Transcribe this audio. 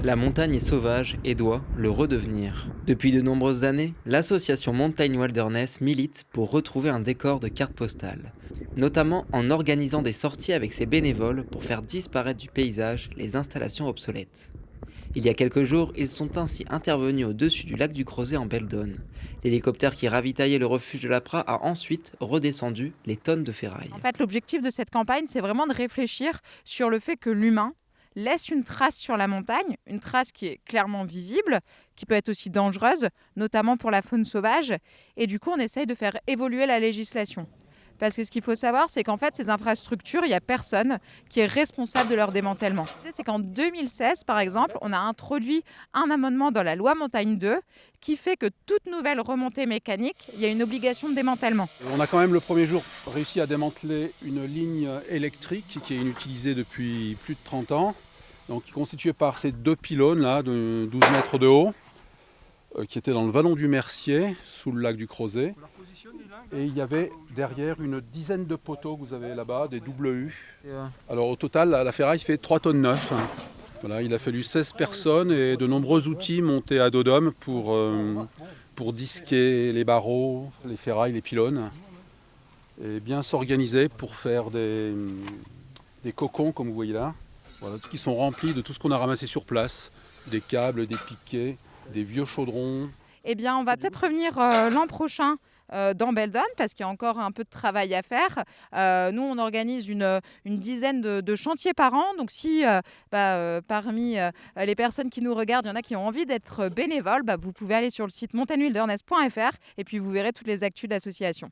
La montagne est sauvage et doit le redevenir. Depuis de nombreuses années, l'association Mountain Wilderness milite pour retrouver un décor de carte postale, notamment en organisant des sorties avec ses bénévoles pour faire disparaître du paysage les installations obsolètes. Il y a quelques jours, ils sont ainsi intervenus au-dessus du lac du Crozet en Beldon. L'hélicoptère qui ravitaillait le refuge de la Pra a ensuite redescendu les tonnes de ferraille. En fait, l'objectif de cette campagne, c'est vraiment de réfléchir sur le fait que l'humain laisse une trace sur la montagne, une trace qui est clairement visible, qui peut être aussi dangereuse, notamment pour la faune sauvage. Et du coup, on essaye de faire évoluer la législation. Parce que ce qu'il faut savoir, c'est qu'en fait, ces infrastructures, il n'y a personne qui est responsable de leur démantèlement. C'est qu'en 2016, par exemple, on a introduit un amendement dans la loi Montagne 2 qui fait que toute nouvelle remontée mécanique, il y a une obligation de démantèlement. On a quand même le premier jour réussi à démanteler une ligne électrique qui est inutilisée depuis plus de 30 ans, donc qui est constituée par ces deux pylônes là, de 12 mètres de haut, qui étaient dans le vallon du Mercier, sous le lac du Crozet. Et il y avait derrière une dizaine de poteaux que vous avez là-bas, des double U. Alors au total, la ferraille fait 3 tonnes 9. Voilà, il a fallu 16 personnes et de nombreux outils montés à dos d'homme pour disquer les barreaux, les ferrailles, les pylônes. Et bien s'organiser pour faire des cocons, comme vous voyez là, voilà, qui sont remplis de tout ce qu'on a ramassé sur place, des câbles, des piquets, des vieux chaudrons. Eh bien, on va peut-être revenir l'an prochain dans Beldon parce qu'il y a encore un peu de travail à faire. Nous, on organise une dizaine de chantiers par an. Donc, si parmi les personnes qui nous regardent, il y en a qui ont envie d'être bénévoles, vous pouvez aller sur le site montagnewilderness.fr et puis vous verrez toutes les actus de l'association.